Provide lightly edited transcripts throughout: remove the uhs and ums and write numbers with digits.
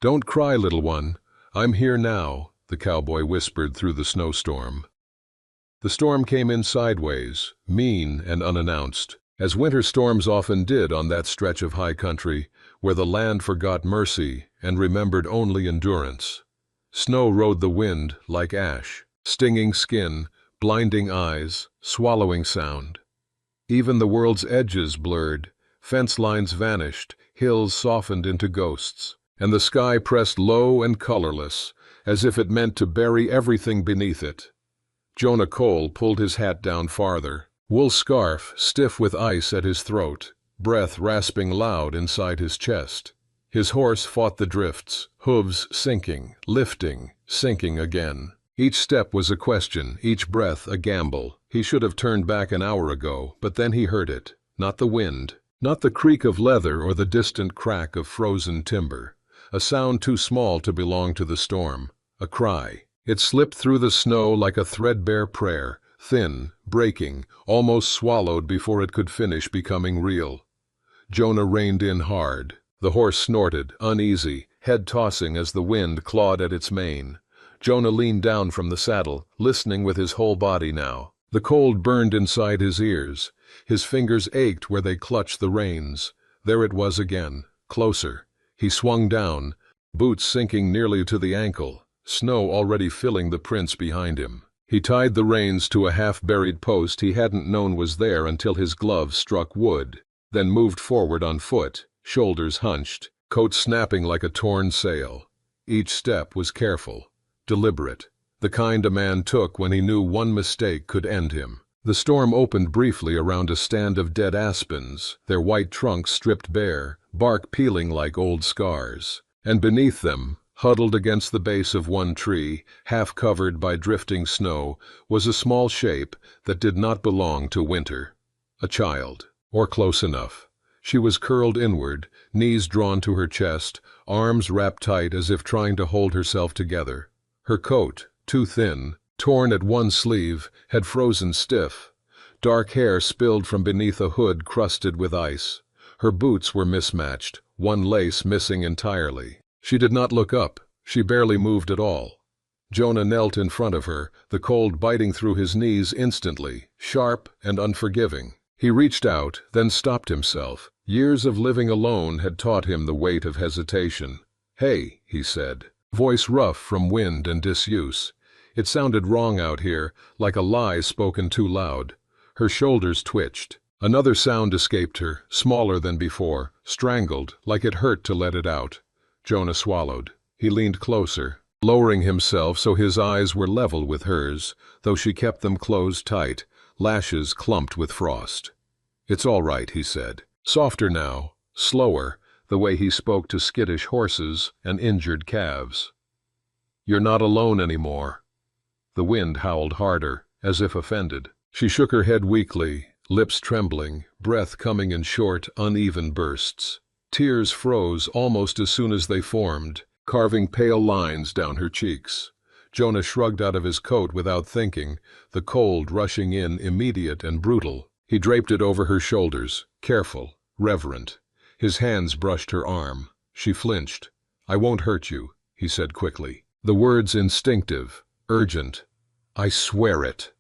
"Don't cry, little one. I'm here now," the cowboy whispered through the snowstorm. The storm came in sideways, mean and unannounced, as winter storms often did on that stretch of high country where the land forgot mercy and remembered only endurance. Snow rode the wind like ash, stinging skin, blinding eyes, swallowing sound. Even the world's edges blurred, fence lines vanished, hills softened into ghosts, and the sky pressed low and colorless, as if it meant to bury everything beneath it. Jonah Cole pulled his hat down farther, wool scarf stiff with ice at his throat, breath rasping loud inside his chest. His horse fought the drifts, hooves sinking, lifting, sinking again. Each step was a question, each breath a gamble. He should have turned back an hour ago, but then he heard it. Not the wind, not the creak of leather or the distant crack of frozen timber. A sound too small to belong to the storm. A cry. It slipped through the snow like a threadbare prayer, thin, breaking, almost swallowed before it could finish becoming real. Jonah reined in hard. The horse snorted, uneasy, head tossing as the wind clawed at its mane. Jonah leaned down from the saddle, listening with his whole body now. The cold burned inside his ears. His fingers ached where they clutched the reins. There it was again, closer. He swung down, boots sinking nearly to the ankle, snow already filling the prints behind him. He tied the reins to a half-buried post he hadn't known was there until his glove struck wood, then moved forward on foot, shoulders hunched, coat snapping like a torn sail. Each step was careful, deliberate, the kind a man took when he knew one mistake could end him. The storm opened briefly around a stand of dead aspens, their white trunks stripped bare, bark peeling like old scars. And beneath them, huddled against the base of one tree, half covered by drifting snow, was a small shape that did not belong to winter. A child, or close enough. She was curled inward, knees drawn to her chest, arms wrapped tight as if trying to hold herself together. Her coat, too thin, torn at one sleeve, had frozen stiff. Dark hair spilled from beneath a hood crusted with ice. Her boots were mismatched, one lace missing entirely. She did not look up. She barely moved at all. Jonah knelt in front of her, the cold biting through his knees instantly, sharp and unforgiving. He reached out, then stopped himself. Years of living alone had taught him the weight of hesitation. "Hey," he said, voice rough from wind and disuse. It sounded wrong out here, like a lie spoken too loud. Her shoulders twitched. Another sound escaped her, smaller than before, strangled, like it hurt to let it out. Jonah swallowed. He leaned closer, lowering himself so his eyes were level with hers, though she kept them closed tight, lashes clumped with frost. "It's all right," he said. Softer now, slower, the way he spoke to skittish horses and injured calves. "You're not alone anymore." The wind howled harder, as if offended. She shook her head weakly, lips trembling, breath coming in short, uneven bursts. Tears froze almost as soon as they formed, carving pale lines down her cheeks. Jonah shrugged out of his coat without thinking, the cold rushing in immediate and brutal. He draped it over her shoulders, careful, reverent. His hands brushed her arm. She flinched. "I won't hurt you," he said quickly. The words instinctive, urgent. "I swear it."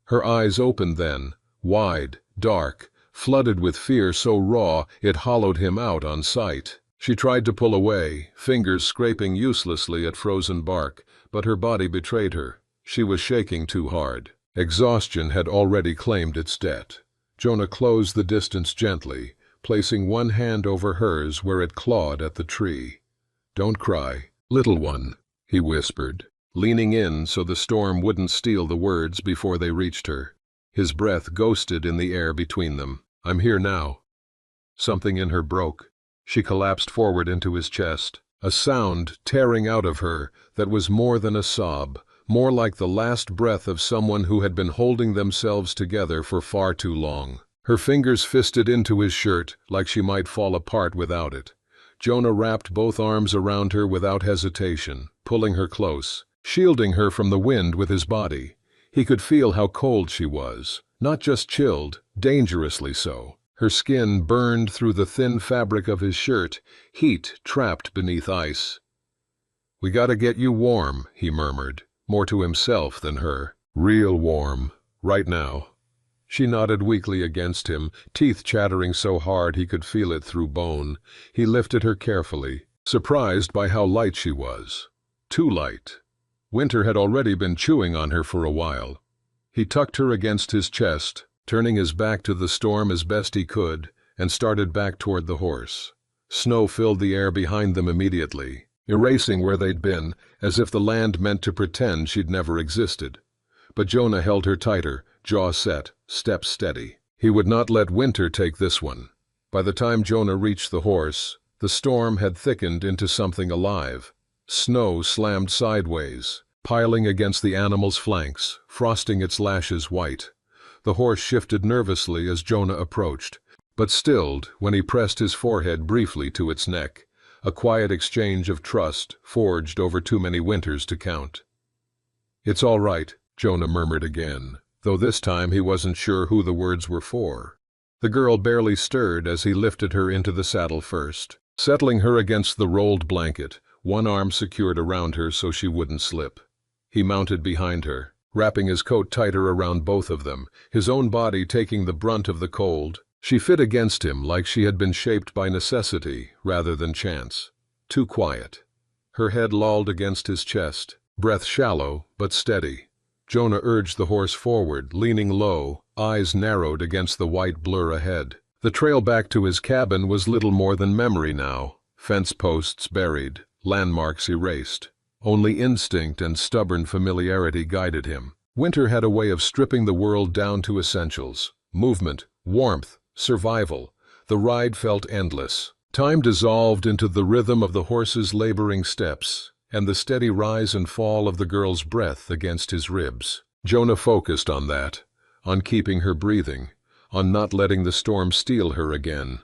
Her eyes opened then, wide, dark, flooded with fear so raw it hollowed him out on sight. She tried to pull away, fingers scraping uselessly at frozen bark, but her body betrayed her. She was shaking too hard. Exhaustion had already claimed its debt. Jonah closed the distance gently, placing one hand over hers where it clawed at the tree. "Don't cry, little one," he whispered, leaning in so the storm wouldn't steal the words before they reached her. His breath ghosted in the air between them. "I'm here now." Something in her broke. She collapsed forward into his chest, a sound tearing out of her that was more than a sob, more like the last breath of someone who had been holding themselves together for far too long. Her fingers fisted into his shirt like she might fall apart without it. Jonah wrapped both arms around her without hesitation, pulling her close, shielding her from the wind with his body. He could feel how cold she was, not just chilled, dangerously so. Her skin burned through the thin fabric of his shirt, heat trapped beneath ice. "We gotta get you warm," he murmured, more to himself than her. "Real warm. Right now." She nodded weakly against him, teeth chattering so hard he could feel it through bone. He lifted her carefully, surprised by how light she was. Too light. Winter had already been chewing on her for a while. He tucked her against his chest, turning his back to the storm as best he could, and started back toward the horse. Snow filled the air behind them immediately, erasing where they'd been, as if the land meant to pretend she'd never existed. But Jonah held her tighter, jaw set, steps steady. He would not let Winter take this one. By the time Jonah reached the horse, the storm had thickened into something alive. Snow slammed sideways, piling against the animal's flanks, frosting its lashes white. The horse shifted nervously as Jonah approached, but stilled when he pressed his forehead briefly to its neck, a quiet exchange of trust forged over too many winters to count. "It's all right," Jonah murmured again, though this time he wasn't sure who the words were for. The girl barely stirred as he lifted her into the saddle first, settling her against the rolled blanket, one arm secured around her so she wouldn't slip. He mounted behind her, wrapping his coat tighter around both of them, his own body taking the brunt of the cold. She fit against him like she had been shaped by necessity rather than chance. Too quiet. Her head lolled against his chest, breath shallow but steady. Jonah urged the horse forward, leaning low, eyes narrowed against the white blur ahead. The trail back to his cabin was little more than memory now, fence posts buried, landmarks erased. Only instinct and stubborn familiarity guided him. Winter had a way of stripping the world down to essentials: movement, warmth, survival. The ride felt endless. Time dissolved into the rhythm of the horse's laboring steps, and the steady rise and fall of the girl's breath against his ribs. Jonah focused on that, on keeping her breathing, on not letting the storm steal her again.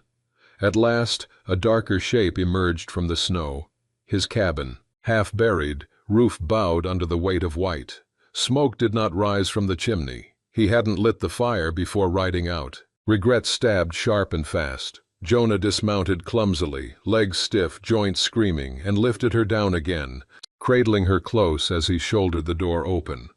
At last, a darker shape emerged from the snow. His cabin, half buried, roof bowed under the weight of white. Smoke did not rise from the chimney. He hadn't lit the fire before riding out. Regret stabbed sharp and fast. Jonah dismounted clumsily, legs stiff, joints screaming, and lifted her down again, cradling her close as he shouldered the door open.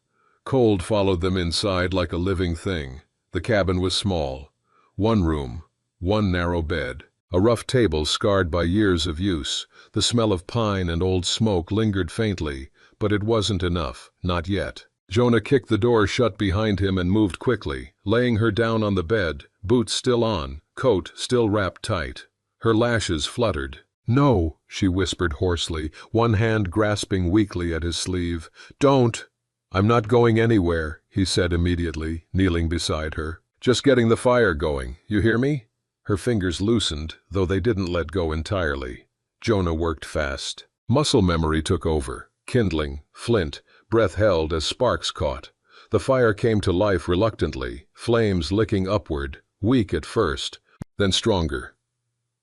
Cold followed them inside like a living thing. The cabin was small. One room, one narrow bed, a rough table scarred by years of use. The smell of pine and old smoke lingered faintly, but it wasn't enough, not yet. Jonah kicked the door shut behind him and moved quickly, laying her down on the bed, boots still on, coat still wrapped tight. Her lashes fluttered. "No," she whispered hoarsely, one hand grasping weakly at his sleeve. "Don't." "I'm not going anywhere," he said immediately, kneeling beside her. "Just getting the fire going, you hear me?" Her fingers loosened, though they didn't let go entirely. Jonah worked fast. Muscle memory took over. Kindling, flint, breath held as sparks caught. The fire came to life reluctantly, flames licking upward, weak at first, then stronger.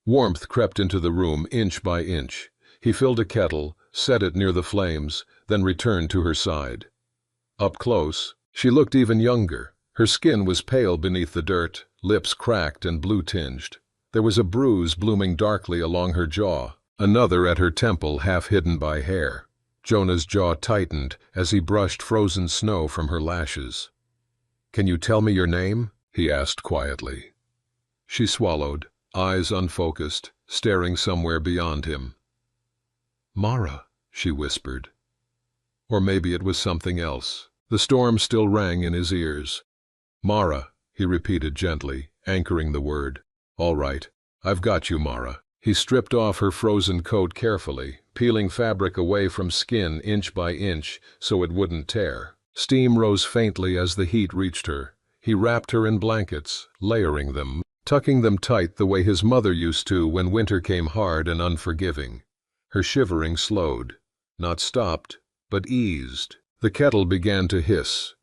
Warmth crept into the room inch by inch. He filled a kettle, set it near the flames, then returned to her side. Up close, she looked even younger. Her skin was pale beneath the dirt, lips cracked and blue-tinged. There was a bruise blooming darkly along her jaw, another at her temple half hidden by hair. Jonah's jaw tightened as he brushed frozen snow from her lashes. "Can you tell me your name?" he asked quietly. She swallowed, eyes unfocused, staring somewhere beyond him. "Mara," she whispered. Or maybe it was something else. The storm still rang in his ears. "Mara," he repeated gently, anchoring the word. "All right. I've got you, Mara." He stripped off her frozen coat carefully, peeling fabric away from skin inch by inch so it wouldn't tear. Steam rose faintly as the heat reached her. He wrapped her in blankets, layering them, tucking them tight the way his mother used to when winter came hard and unforgiving. Her shivering slowed, not stopped, but eased. The kettle began to hiss.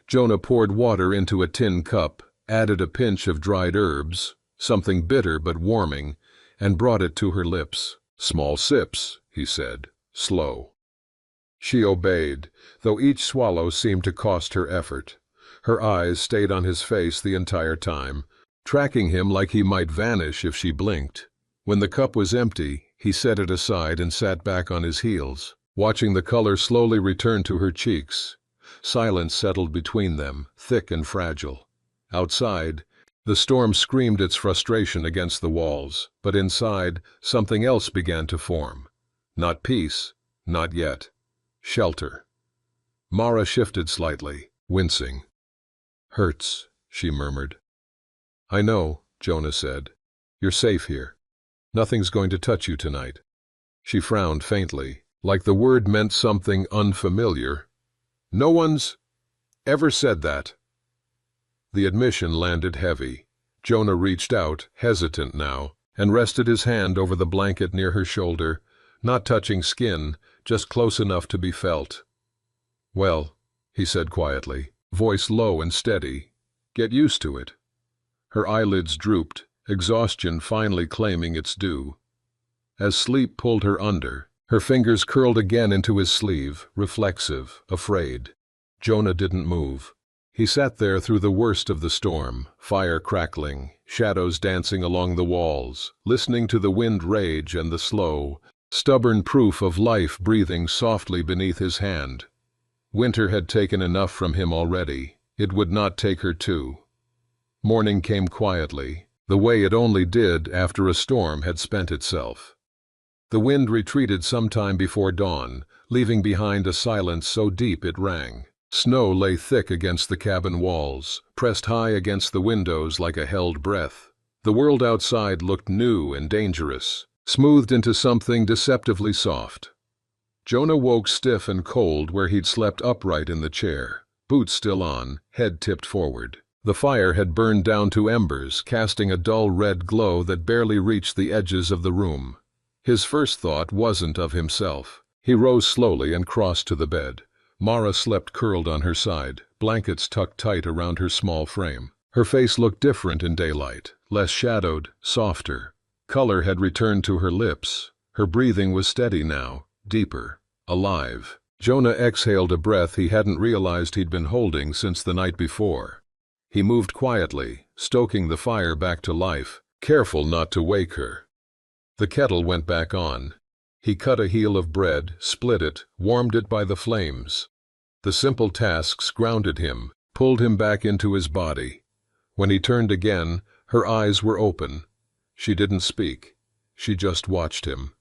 Jonah poured water into a tin cup, added a pinch of dried herbs, something bitter but warming, and brought it to her lips. "Small sips," he said, slow. She obeyed, though each swallow seemed to cost her effort. Her eyes stayed on his face the entire time, tracking him like he might vanish if she blinked. When the cup was empty, he set it aside and sat back on his heels. watching the color slowly return to her cheeks. Silence settled between them, thick and fragile. Outside, the storm screamed its frustration against the walls, but inside, something else began to form. Not peace, not yet. Shelter. Mara shifted slightly, wincing. "Hurts," she murmured. "I know," Jonah said. "You're safe here. Nothing's going to touch you tonight." She frowned faintly, like the word meant something unfamiliar. "No one's ever said that." The admission landed heavy. Jonah reached out, hesitant now, and rested his hand over the blanket near her shoulder, not touching skin, just close enough to be felt. "Well," he said quietly, voice low and steady, "get used to it." Her eyelids drooped, exhaustion finally claiming its due. As sleep pulled her under, her fingers curled again into his sleeve, reflexive, afraid. Jonah didn't move. He sat there through the worst of the storm, fire crackling, shadows dancing along the walls, listening to the wind rage and the slow, stubborn proof of life breathing softly beneath his hand. Winter had taken enough from him already. It would not take her too. Morning came quietly, the way it only did after a storm had spent itself. The wind retreated some time before dawn, leaving behind a silence so deep it rang. Snow lay thick against the cabin walls, pressed high against the windows like a held breath. The world outside looked new and dangerous, smoothed into something deceptively soft. Jonah woke stiff and cold where he'd slept upright in the chair, boots still on, head tipped forward. The fire had burned down to embers, casting a dull red glow that barely reached the edges of the room. His first thought wasn't of himself. He rose slowly and crossed to the bed. Mara slept curled on her side, blankets tucked tight around her small frame. Her face looked different in daylight, less shadowed, softer. Color had returned to her lips. Her breathing was steady now, deeper, alive. Jonah exhaled a breath he hadn't realized he'd been holding since the night before. He moved quietly, stoking the fire back to life, careful not to wake her. The kettle went back on. He cut a heel of bread, split it, warmed it by the flames. The simple tasks grounded him, pulled him back into his body. When he turned again, her eyes were open. She didn't speak. She just watched him.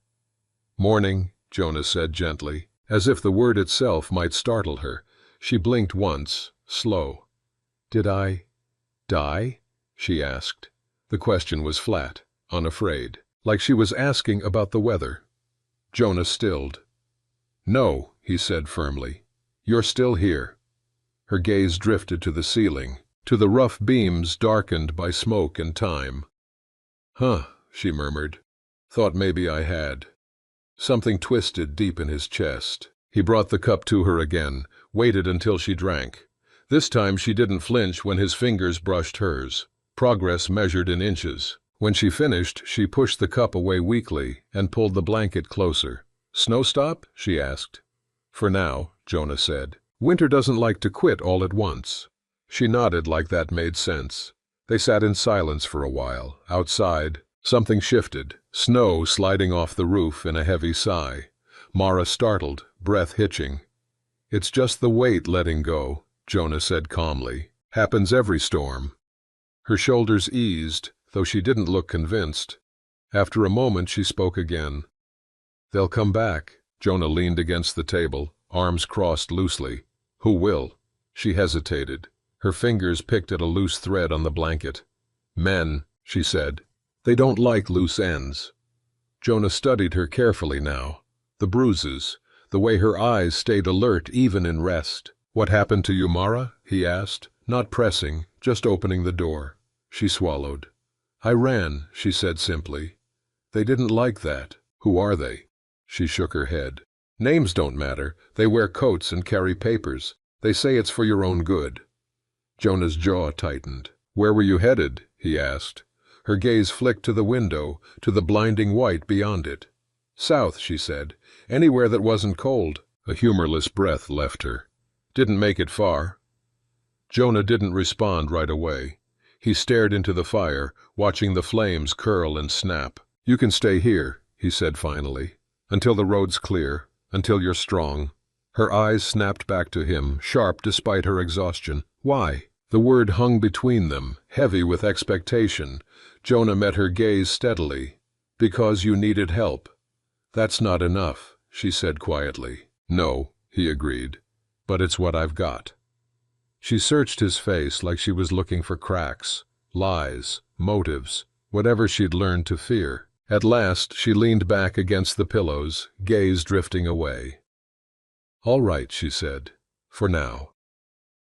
"Morning," Jonah said gently, as if the word itself might startle her. She blinked once, slow. "Did I die?" she asked. The question was flat, unafraid, like she was asking about the weather. Jonah stilled. "No," he said firmly. "You're still here." Her gaze drifted to the ceiling, to the rough beams darkened by smoke and time. "Huh," she murmured. "Thought maybe I had." Something twisted deep in his chest. He brought the cup to her again, waited until she drank. This time she didn't flinch when his fingers brushed hers. Progress measured in inches. When she finished, she pushed the cup away weakly and pulled the blanket closer. "Snow stop?" she asked. "For now," Jonah said. "Winter doesn't like to quit all at once." She nodded like that made sense. They sat in silence for a while. Outside, something shifted, snow sliding off the roof in a heavy sigh. Mara startled, breath hitching. "It's just the weight letting go," Jonah said calmly. "Happens every storm." Her shoulders eased, though she didn't look convinced. After a moment she spoke again. "They'll come back." Jonah leaned against the table, arms crossed loosely. "Who will?" She hesitated. Her fingers picked at a loose thread on the blanket. "Men," she said. "They don't like loose ends." Jonah studied her carefully now. The bruises, the way her eyes stayed alert even in rest. "What happened to you, Mara?" he asked, not pressing, just opening the door. She swallowed. "I ran," she said simply. "They didn't like that." "Who are they?" She shook her head. "Names don't matter. They wear coats and carry papers. They say it's for your own good." Jonah's jaw tightened. "Where were you headed?" he asked. Her gaze flicked to the window, to the blinding white beyond it. "South," she said. "Anywhere that wasn't cold." A humorless breath left her. "Didn't make it far." Jonah didn't respond right away. He stared into the fire, watching the flames curl and snap. "You can stay here," he said finally, "until the road's clear, Until you're strong. Her eyes snapped back to him, sharp despite her exhaustion. Why? The word hung between them, heavy with expectation. Jonah met her gaze steadily. Because you needed help. That's not enough, she said quietly. No, he agreed. But it's what I've got. She searched his face like she was looking for cracks, lies, motives, whatever she'd learned to fear. At last, she leaned back against the pillows, gaze drifting away. All right, she said. For now.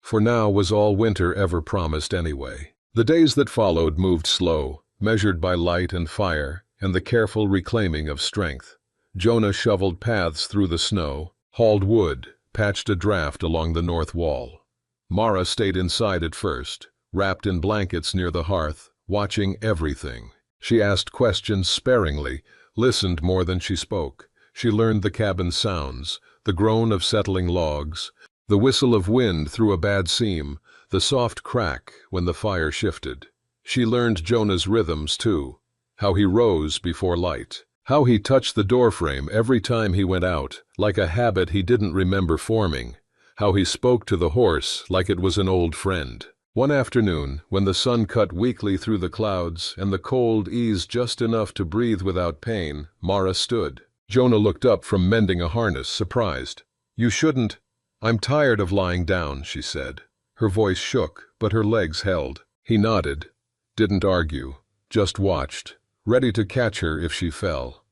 For now was all winter ever promised anyway. The days that followed moved slow, measured by light and fire, and the careful reclaiming of strength. Jonah shoveled paths through the snow, hauled wood, patched a draft along the north wall. Mara stayed inside at first, wrapped in blankets near the hearth, watching everything. She asked questions sparingly, listened more than she spoke. She learned the cabin's sounds, the groan of settling logs, the whistle of wind through a bad seam, the soft crack when the fire shifted. She learned Jonah's rhythms, too, how he rose before light, how he touched the doorframe every time he went out, like a habit he didn't remember forming, how he spoke to the horse like it was an old friend. One afternoon, when the sun cut weakly through the clouds and the cold eased just enough to breathe without pain, Mara stood. Jonah looked up from mending a harness, surprised. You shouldn't. I'm tired of lying down, she said. Her voice shook, but her legs held. He nodded, didn't argue, just watched, ready to catch her if she fell.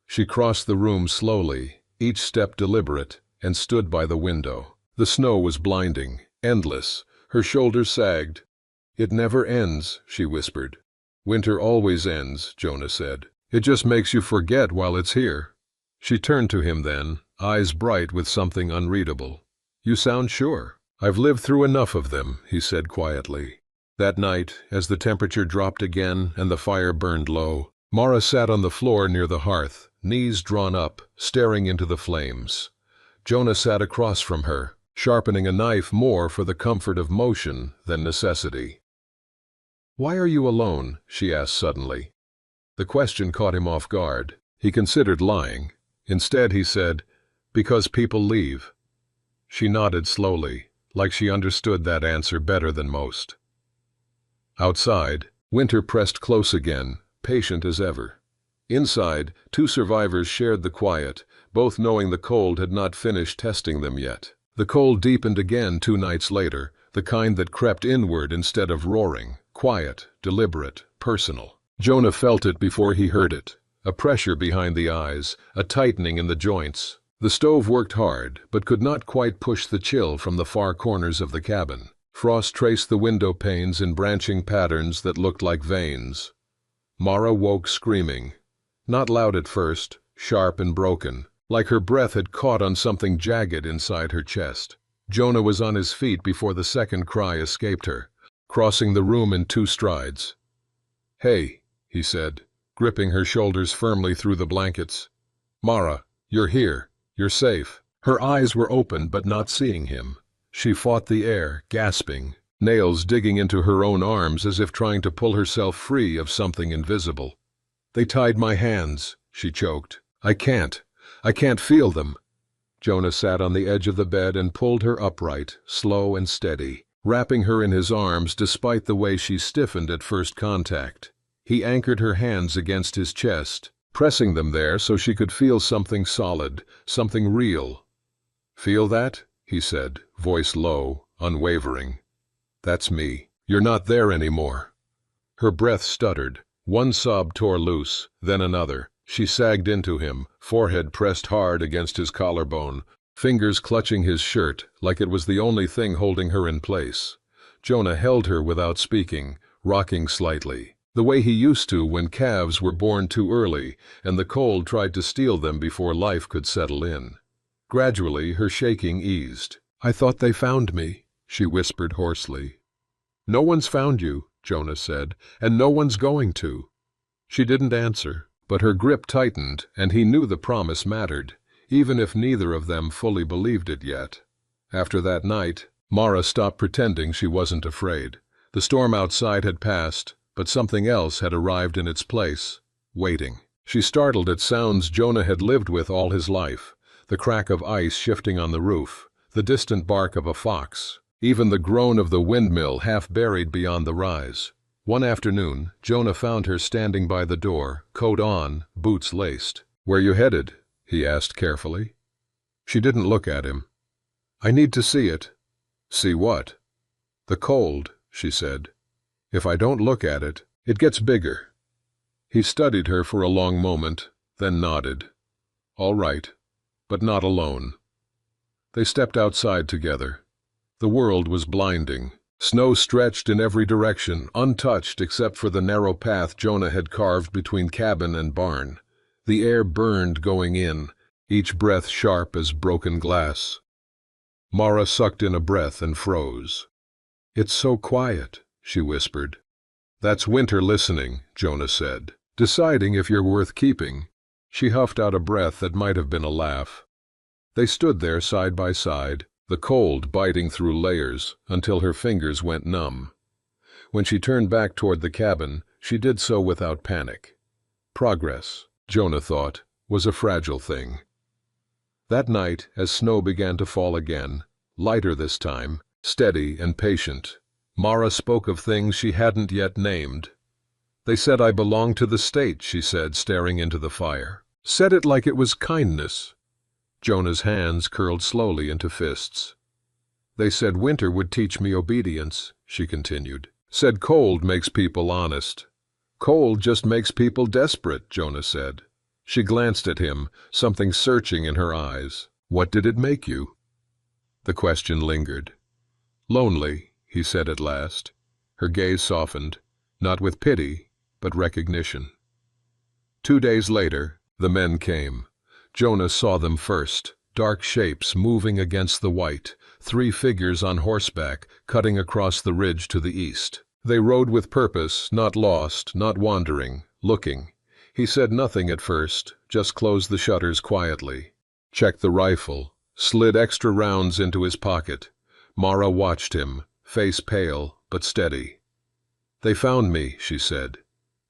She crossed the room slowly, each step deliberate, and stood by the window. The snow was blinding, endless. Her shoulders sagged. It never ends, she whispered. Winter always ends, Jonah said. It just makes you forget while it's here. She turned to him then, eyes bright with something unreadable. You sound sure. I've lived through enough of them, he said quietly. That night, as the temperature dropped again and the fire burned low, Mara sat on the floor near the hearth, knees drawn up, staring into the flames. Jonah sat across from her, sharpening a knife more for the comfort of motion than necessity. Why are you alone? She asked suddenly. The question caught him off guard. He considered lying. Instead he said, because people leave. She nodded slowly, like she understood that answer better than most. Outside, winter pressed close again, patient as ever. Inside, two survivors shared the quiet, both knowing the cold had not finished testing them yet. The cold deepened again 2 nights later, the kind that crept inward instead of roaring, quiet, deliberate, personal. Jonah felt it before he heard it, a pressure behind the eyes, a tightening in the joints. The stove worked hard, but could not quite push the chill from the far corners of the cabin. Frost traced the window panes in branching patterns that looked like veins. Mara woke screaming. Not loud at first, sharp and broken, like her breath had caught on something jagged inside her chest. Jonah was on his feet before the second cry escaped her, crossing the room in 2 strides. Hey, he said, gripping her shoulders firmly through the blankets. Mara, you're here. You're safe. Her eyes were open but not seeing him. She fought the air, gasping, nails digging into her own arms as if trying to pull herself free of something invisible. They tied my hands, she choked. I can't feel them. Jonah sat on the edge of the bed and pulled her upright, slow and steady, wrapping her in his arms despite the way she stiffened at first contact. He anchored her hands against his chest, pressing them there so she could feel something solid, something real. Feel that? He said, voice low, unwavering. That's me. You're not there anymore. Her breath stuttered. One sob tore loose, then another. She sagged into him, forehead pressed hard against his collarbone, fingers clutching his shirt like it was the only thing holding her in place. Jonah held her without speaking, rocking slightly, the way he used to when calves were born too early and the cold tried to steal them before life could settle in. Gradually, her shaking eased. I thought they found me, she whispered hoarsely. No one's found you, Jonah said, and no one's going to. She didn't answer, but her grip tightened, and he knew the promise mattered, even if neither of them fully believed it yet. After that night, Mara stopped pretending she wasn't afraid. The storm outside had passed, but something else had arrived in its place, waiting. She startled at sounds Jonah had lived with all his life, the crack of ice shifting on the roof, the distant bark of a fox, even the groan of the windmill half buried beyond the rise. One afternoon, Jonah found her standing by the door, coat on, boots laced. "Where you headed?" he asked carefully. She didn't look at him. "I need to see it." "See what?" "The cold," she said. "If I don't look at it, it gets bigger." He studied her for a long moment, then nodded. "All right, but not alone." They stepped outside together. The world was blinding. Snow stretched in every direction, untouched except for the narrow path Jonah had carved between cabin and barn. The air burned going in, each breath sharp as broken glass. Mara sucked in a breath and froze. "It's so quiet," she whispered. "That's winter listening," Jonah said, "deciding if you're worth keeping." She huffed out a breath that might have been a laugh. They stood there side by side, the cold biting through layers until her fingers went numb. When she turned back toward the cabin, she did so without panic. Progress, Jonah thought, was a fragile thing. That night, as snow began to fall again, lighter this time, steady and patient, Mara spoke of things she hadn't yet named. "They said I belonged to the state," she said, staring into the fire. "Said it like it was kindness." Jonah's hands curled slowly into fists. "They said winter would teach me obedience," she continued. "Said cold makes people honest." "Cold just makes people desperate," Jonah said. She glanced at him, something searching in her eyes. "What did it make you?" The question lingered. "Lonely," he said at last. Her gaze softened, not with pity, but recognition. 2 days later, the men came. Jonah saw them first, dark shapes moving against the white, 3 figures on horseback cutting across the ridge to the east. They rode with purpose, not lost, not wandering, looking. He said nothing at first, just closed the shutters quietly, checked the rifle, slid extra rounds into his pocket. Mara watched him, face pale but steady. "They found me," she said.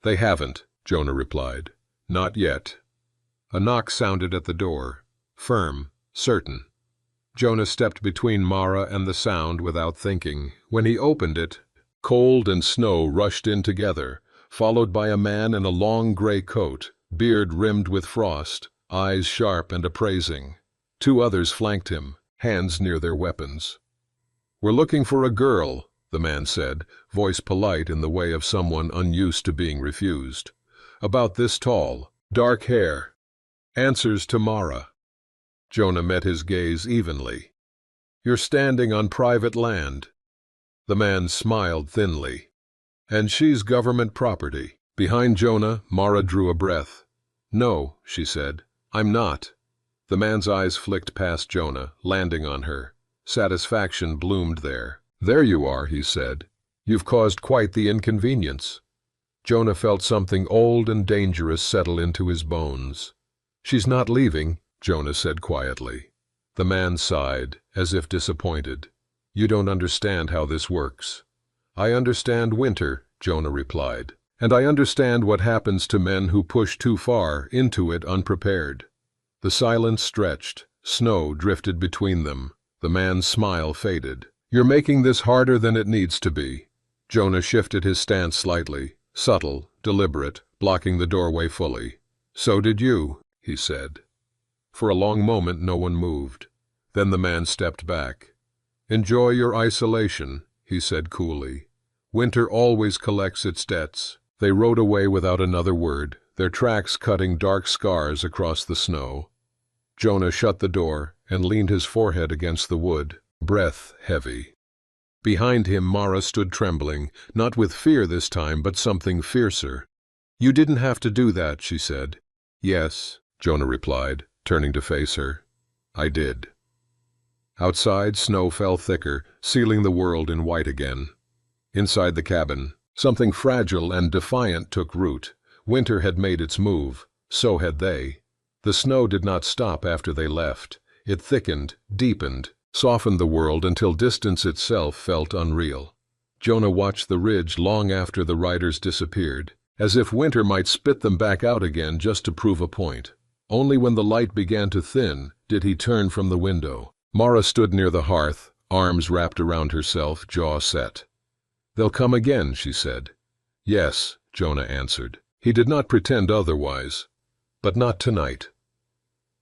"They haven't," Jonah replied. "Not yet." A knock sounded at the door, firm, certain. Jonah stepped between Mara and the sound without thinking. When he opened it, cold and snow rushed in together, followed by a man in a long gray coat, beard rimmed with frost, eyes sharp and appraising. 2 others flanked him, hands near their weapons. "We're looking for a girl," the man said, voice polite in the way of someone unused to being refused. "About this tall, dark hair. Answers to Mara." Jonah met his gaze evenly. "You're standing on private land." The man smiled thinly. "And she's government property." Behind Jonah, Mara drew a breath. "No," she said, "I'm not." The man's eyes flicked past Jonah, landing on her. Satisfaction bloomed there. "There you are," he said. "You've caused quite the inconvenience." Jonah felt something old and dangerous settle into his bones. "She's not leaving," Jonah said quietly. The man sighed, as if disappointed. "You don't understand how this works." "I understand winter," Jonah replied. "And I understand what happens to men who push too far into it unprepared." The silence stretched. Snow drifted between them. The man's smile faded. "You're making this harder than it needs to be." Jonah shifted his stance slightly, subtle, deliberate, blocking the doorway fully. "So did you," he said. For a long moment no one moved. Then the man stepped back. "Enjoy your isolation," he said coolly. "Winter always collects its debts." They rode away without another word, their tracks cutting dark scars across the snow. Jonah shut the door and leaned his forehead against the wood, breath heavy. Behind him Mara stood trembling, not with fear this time, but something fiercer. "You didn't have to do that," she said. "Yes," Jonah replied, turning to face her. "I did." Outside, snow fell thicker, sealing the world in white again. Inside the cabin, something fragile and defiant took root. Winter had made its move. So had they. The snow did not stop after they left. It thickened, deepened, softened the world until distance itself felt unreal. Jonah watched the ridge long after the riders disappeared, as if winter might spit them back out again just to prove a point. Only when the light began to thin did he turn from the window. Mara stood near the hearth, arms wrapped around herself, jaw set. "They'll come again," she said. "Yes," Jonah answered. He did not pretend otherwise. "But not tonight."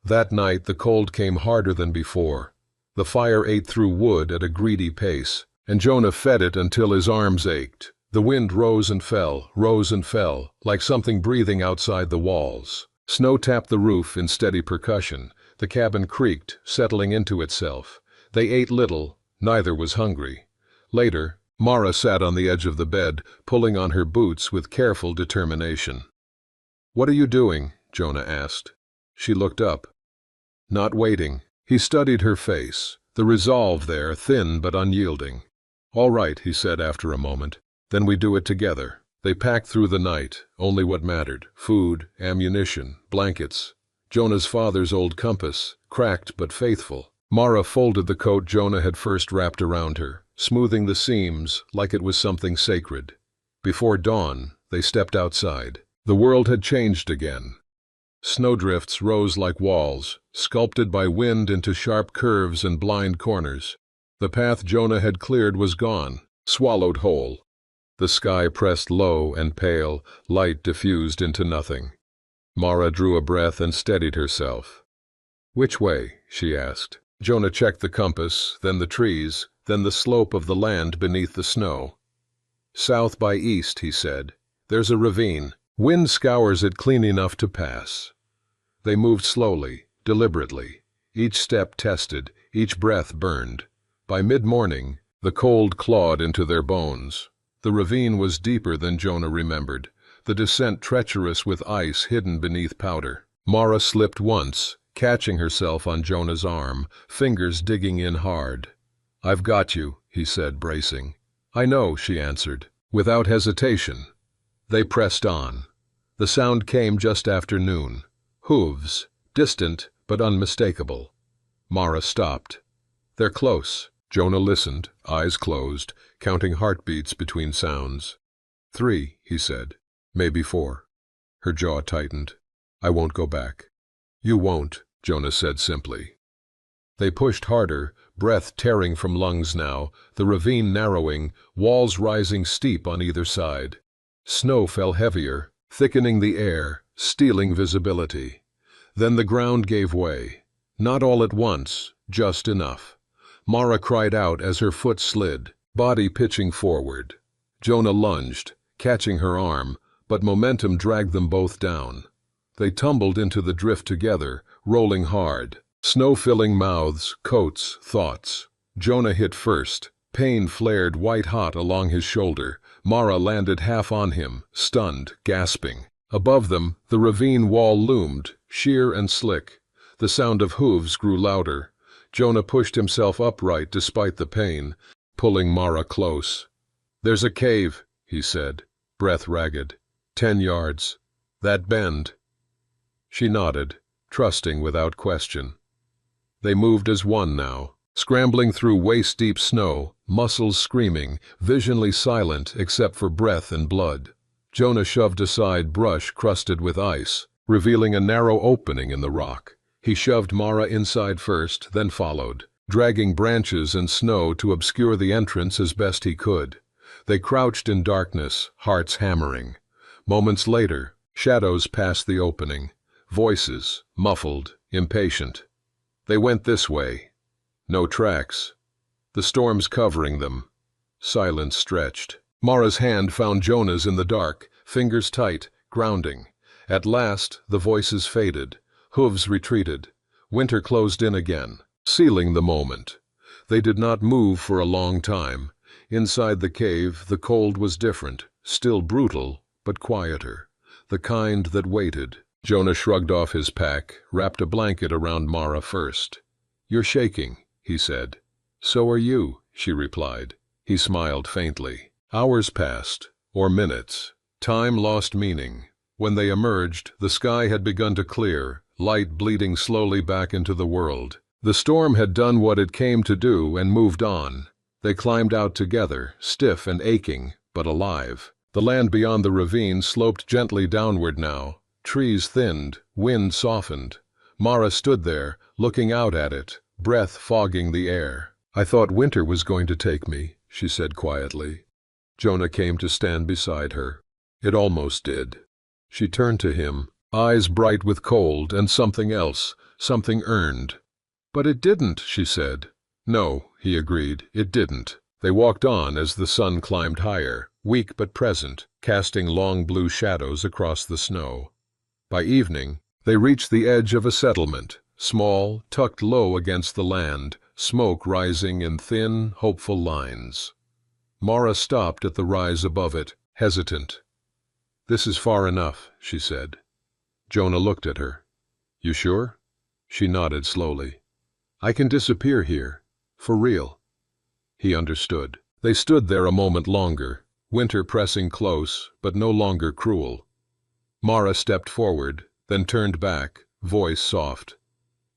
That night the cold came harder than before. The fire ate through wood at a greedy pace, and Jonah fed it until his arms ached. The wind rose and fell, like something breathing outside the walls. Snow tapped the roof in steady percussion. The cabin creaked, settling into itself. They ate little, neither was hungry. Later, Mara sat on the edge of the bed, pulling on her boots with careful determination. "What are you doing?" Jonah asked. She looked up. "Not waiting." He studied her face, the resolve there, thin but unyielding. "All right," he said after a moment. "Then we do it together." They packed through the night, only what mattered: food, ammunition, blankets. Jonah's father's old compass, cracked but faithful. Mara folded the coat Jonah had first wrapped around her, smoothing the seams like it was something sacred. Before dawn, they stepped outside. The world had changed again. Snowdrifts rose like walls, sculpted by wind into sharp curves and blind corners. The path Jonah had cleared was gone, swallowed whole. The sky pressed low and pale, light diffused into nothing. Mara drew a breath and steadied herself. "Which way?" she asked. Jonah checked the compass, then the trees, then the slope of the land beneath the snow. "South by east," he said. "There's a ravine. Wind scours it clean enough to pass." They moved slowly, deliberately. Each step tested, each breath burned. By mid-morning, the cold clawed into their bones. The ravine was deeper than Jonah remembered, the descent treacherous with ice hidden beneath powder. Mara slipped once, catching herself on Jonah's arm, fingers digging in hard. "I've got you," he said, bracing. "I know," she answered, without hesitation. They pressed on. The sound came just after noon. Hooves, distant but unmistakable. Mara stopped. "They're close." Jonah listened, eyes closed, counting heartbeats between sounds. "3," he said. "Maybe 4." Her jaw tightened. "I won't go back." "You won't," Jonah said simply. They pushed harder, breath tearing from lungs now, the ravine narrowing, walls rising steep on either side. Snow fell heavier, thickening the air, stealing visibility. Then the ground gave way. Not all at once, just enough. Mara cried out as her foot slid, body pitching forward. Jonah lunged, catching her arm, but momentum dragged them both down. They tumbled into the drift together, rolling hard. Snow filling mouths, coats, thoughts. Jonah hit first. Pain flared white-hot along his shoulder. Mara landed half on him, stunned, gasping. Above them, the ravine wall loomed, sheer and slick. The sound of hooves grew louder. Jonah pushed himself upright despite the pain, pulling Mara close. "There's a cave," he said, breath ragged. 10 yards. That bend." She nodded, trusting without question. They moved as one now, scrambling through waist-deep snow, muscles screaming, visionly silent except for breath and blood. Jonah shoved aside brush crusted with ice, revealing a narrow opening in the rock. He shoved Mara inside first, then followed, dragging branches and snow to obscure the entrance as best he could. They crouched in darkness, hearts hammering. Moments later, shadows passed the opening, voices, muffled, impatient. They went this way. No tracks. The storm's covering them. Silence stretched. Mara's hand found Jonah's in the dark, fingers tight, grounding. At last, the voices faded. Hooves retreated. Winter closed in again, sealing the moment. They did not move for a long time. Inside the cave, the cold was different, still brutal, but quieter. The kind that waited. Jonah shrugged off his pack, wrapped a blanket around Mara first. "You're shaking," he said. "So are you," she replied. He smiled faintly. Hours passed, or minutes. Time lost meaning. When they emerged, the sky had begun to clear, light bleeding slowly back into the world. The storm had done what it came to do and moved on. They climbed out together, stiff and aching, but alive. The land beyond the ravine sloped gently downward now. Trees thinned, wind softened. Mara stood there, looking out at it, breath fogging the air. "I thought winter was going to take me," she said quietly. Jonah came to stand beside her. "It almost did." She turned to him, eyes bright with cold and something else, something earned. "But it didn't," she said. "No," he agreed, "it didn't." They walked on as the sun climbed higher, weak but present, casting long blue shadows across the snow. By evening, they reached the edge of a settlement, small, tucked low against the land, smoke rising in thin, hopeful lines. Mara stopped at the rise above it, hesitant. "This is far enough," she said. Jonah looked at her. "You sure?" She nodded slowly. "I can disappear here. For real." He understood. They stood there a moment longer, winter pressing close, but no longer cruel. Mara stepped forward, then turned back, voice soft.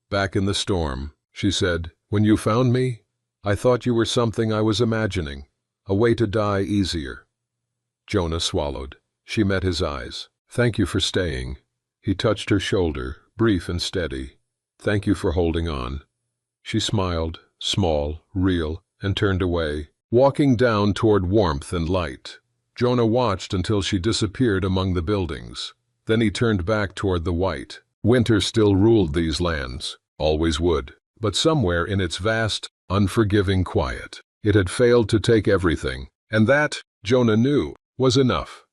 "Back in the storm," she said, "when you found me, I thought you were something I was imagining, a way to die easier." Jonah swallowed. She met his eyes. "Thank you for staying." He touched her shoulder, brief and steady. "Thank you for holding on." She smiled, small, real, and turned away, walking down toward warmth and light. Jonah watched until she disappeared among the buildings. Then he turned back toward the white. Winter still ruled these lands, always would, but somewhere in its vast, unforgiving quiet, it had failed to take everything, and that, Jonah knew, was enough.